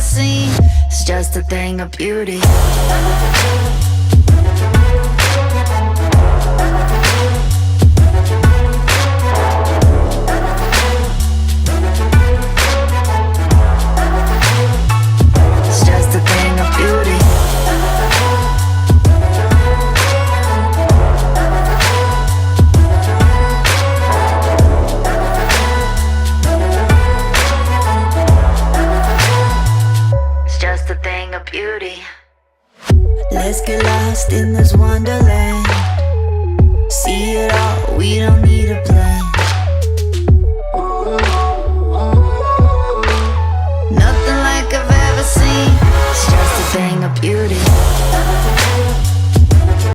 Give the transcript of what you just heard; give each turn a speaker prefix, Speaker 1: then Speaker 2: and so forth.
Speaker 1: seen. It's just a thing of beauty. It's just a thing of beauty. Just a thing of beauty. Let's get lost in this wonderland. See it all, we don't need a plan. Nothing like I've ever seen. It's just a thing of beauty.